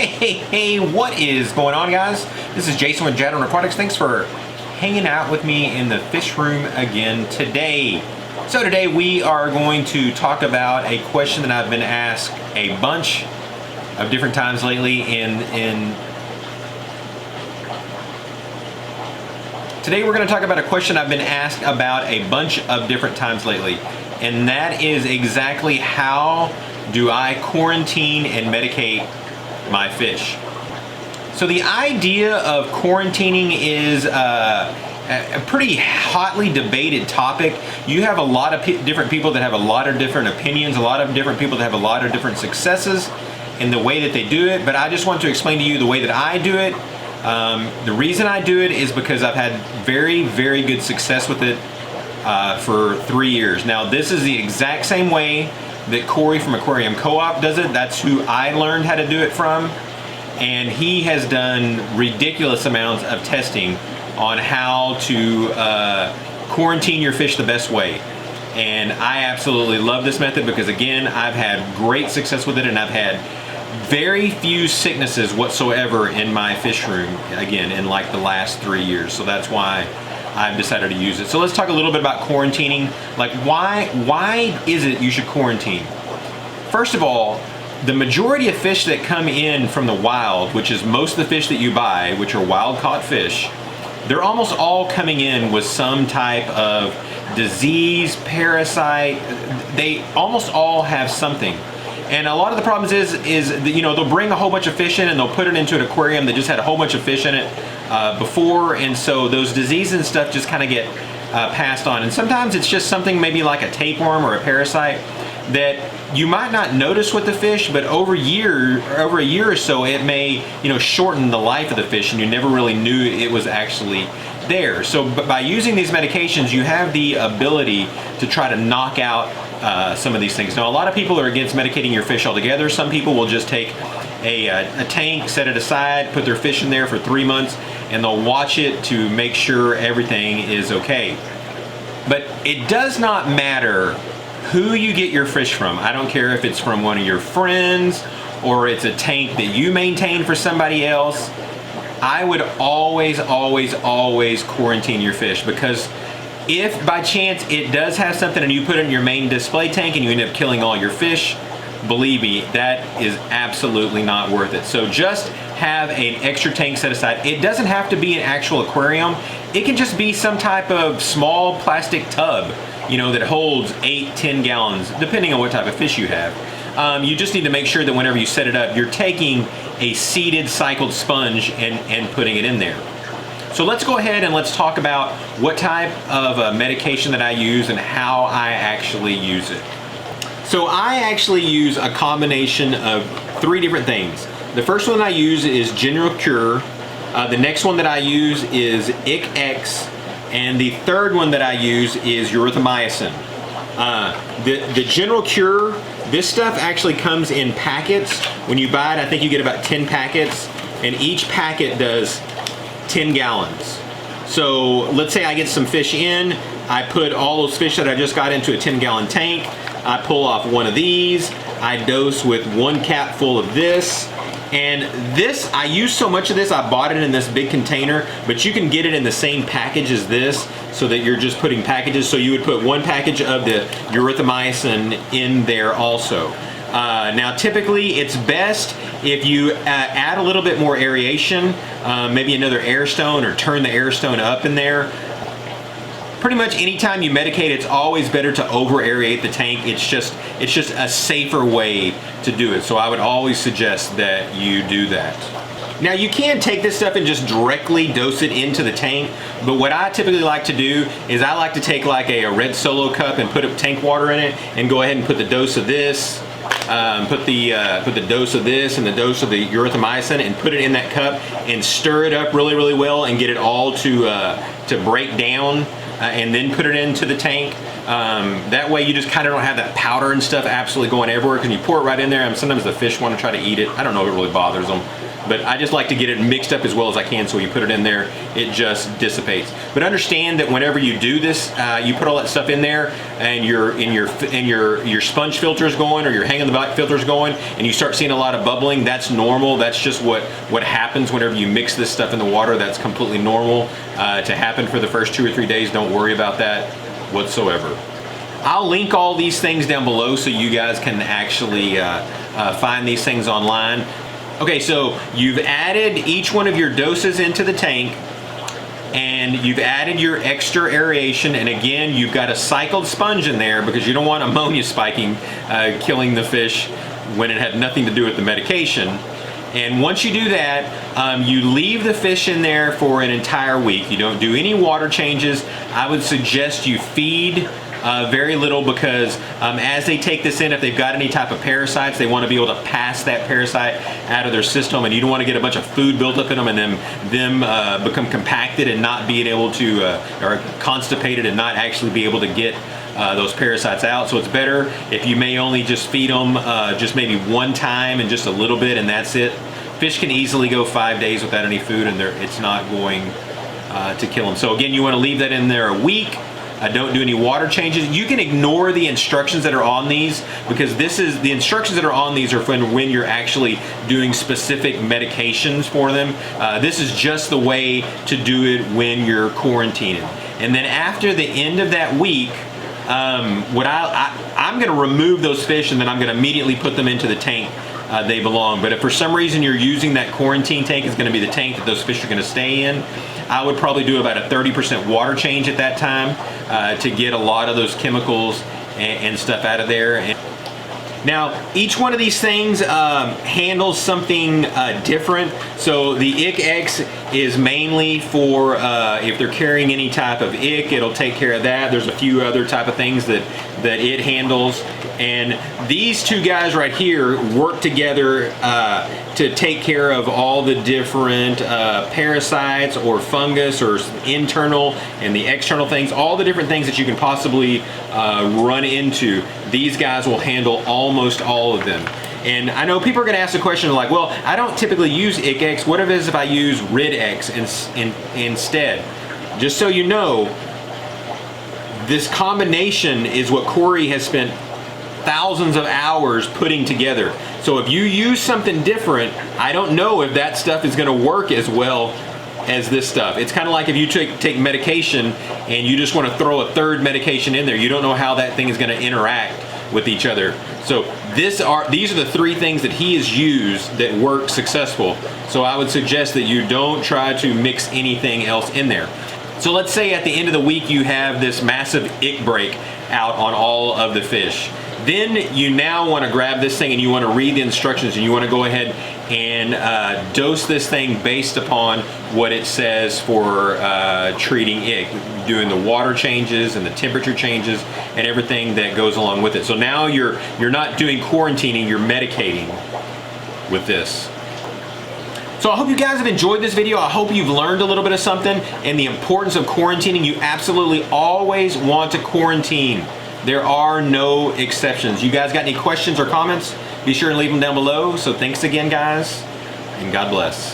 Hey, what is going on, guys? This is Jason with Jadren Aquatics. Thanks for hanging out with me in the fish room again today. So today we are going to talk about a question that I've been asked a bunch of different times lately Today we're going to talk about a question I've been asked about a bunch of different times lately, and that is exactly how do I quarantine and medicate my fish. So the idea of quarantining is a pretty hotly debated topic. You have a lot of different people that have a lot of different opinions, a lot of different people that have a lot of different successes in the way that they do it, but I just want to explain to you the way that I do it. The reason I do it is because I've had very, very good success with it for 3 years. Now, this is the exact same way that Corey from Aquarium Co-op does it. That's who I learned how to do it from, and he has done ridiculous amounts of testing on how to quarantine your fish the best way. And I absolutely love this method because, again, I've had great success with it, and I've had very few sicknesses whatsoever in my fish room, again, in like the last 3 years. So that's why I've decided to use it. So let's talk a little bit about quarantining. Like, why is it you should quarantine? First of all, the majority of fish that come in from the wild, which is most of the fish that you buy, which are wild caught fish, they're almost all coming in with some type of disease, parasite. They almost all have something. And a lot of the problems is that, you know, they'll bring a whole bunch of fish in and they'll put it into an aquarium that just had a whole bunch of fish in it before, and so those diseases and stuff just kind of get passed on. And sometimes it's just something maybe like a tapeworm or a parasite that you might not notice with the fish, but over a year or so, it may, you know, shorten the life of the fish, and you never really knew it was actually there. So, but by using these medications, you have the ability to try to knock out some of these things. Now, a lot of people are against medicating your fish altogether. Some people will just take a tank, set it aside, put their fish in there for 3 months, and they'll watch it to make sure everything is okay. But it does not matter who you get your fish from. I don't care if it's from one of your friends or it's a tank that you maintain for somebody else. I would always quarantine your fish, because if by chance it does have something and you put it in your main display tank and you end up killing all your fish, believe me, that is absolutely not worth it. So just have an extra tank set aside. It doesn't have to be an actual aquarium. It can just be some type of small plastic tub, you know, that holds 8-10 gallons, depending on what type of fish you have. You just need to make sure that whenever you set it up, you're taking a seeded cycled sponge and putting it in there. So let's go ahead and let's talk about what type of medication that I use and how I actually use it. So I actually use a combination of 3 different things. The first one I use is General Cure. The next one that I use is ICX. And the third one that I use is Erythromycin. The General Cure, this stuff actually comes in packets. When you buy it, I think you get about 10 packets, and each packet does 10 gallons. So let's say I get some fish in, I put all those fish that I just got into a 10-gallon tank, I pull off one of these, I dose with 1 cap full of this, and this, I use so much of this, I bought it in this big container, but you can get it in the same package as this, so that you're just putting packages. So you would put 1 package of the Erythromycin in there also. Now, typically, it's best if you add a little bit more aeration, maybe another air stone, or turn the air stone up in there. Pretty much anytime you medicate, it's always better to over aerate the tank. It's just a safer way to do it. So I would always suggest that you do that. Now, you can take this stuff and just directly dose it into the tank, but what I typically like to do is I like to take like a red Solo cup and put tank water in it, and go ahead and put the dose of this, put the dose of this and the dose of the Erythromycin, and put it in that cup and stir it up really well and get it all to break down, and then put it into the tank. That way you just kind of don't have that powder and stuff absolutely going everywhere, because you pour it right in there and sometimes the fish want to try to eat it. I don't know if it really bothers them. but I just like to get it mixed up as well as I can, so when you put it in there, it just dissipates. But understand that whenever you do this, you put all that stuff in there, and your sponge filter's going, or your hang on the back filter's going, and you start seeing a lot of bubbling. That's normal. That's just what happens whenever you mix this stuff in the water. That's completely normal to happen for the first 2 or 3 days. Don't worry about that whatsoever. I'll link all these things down below so you guys can actually find these things online. Okay, so you've added each one of your doses into the tank, and you've added your extra aeration, and again, you've got a cycled sponge in there because you don't want ammonia spiking, killing the fish when it had nothing to do with the medication. And once you do that, you leave the fish in there for an entire week. You don't do any water changes. I would suggest you feed very little, because as they take this in, if they've got any type of parasites, they want to be able to pass that parasite out of their system, and you don't want to get a bunch of food built up in them and them become compacted and not being able to, or constipated and not actually be able to get those parasites out. So it's better if you may only just feed them just maybe one time and just a little bit, and that's it. Fish can easily go 5 days without any food, and it's not going to kill them. So again, you want to leave that in there a week. Don't do any water changes. You can ignore the instructions that are on these, because the instructions that are on these are for when you're actually doing specific medications for them. This is just the way to do it when you're quarantining. And then after the end of that week, I'm going to remove those fish, and then I'm going to immediately put them into the tank they belong. But if for some reason you're using that quarantine tank, it's going to be the tank that those fish are going to stay in. I would probably do about a 30% water change at that time to get a lot of those chemicals and stuff out of there. Now, each one of these things handles something different. So the ick X is mainly for if they're carrying any type of ick, it'll take care of that. There's a few other type of things that it handles. And these two guys right here work together to take care of all the different parasites or fungus or internal and the external things, all the different things that you can possibly run into. These guys will handle almost all of them. And I know people are going to ask the question like, well, I don't typically use ICX. What if I use RidX instead? Just so you know, this combination is what Corey has spent thousands of hours putting together. So if you use something different, I don't know if that stuff is going to work as well as this stuff. It's kind of like if you take medication and you just want to throw a third medication in there. You don't know how that thing is going to interact with each other. So these are the three things that he has used that work successful. So I would suggest that you don't try to mix anything else in there. So let's say at the end of the week you have this massive ick break out on all of the fish. Then you now want to grab this thing and you want to read the instructions, and you want to go ahead and dose this thing based upon what it says for treating ick, doing the water changes and the temperature changes and everything that goes along with it. So now you're not doing quarantining, you're medicating with this. So I hope you guys have enjoyed this video. I hope you've learned a little bit of something and the importance of quarantining. You absolutely always want to quarantine. There are no exceptions. You guys got any questions or comments? Be sure and leave them down below. So thanks again, guys, and God bless.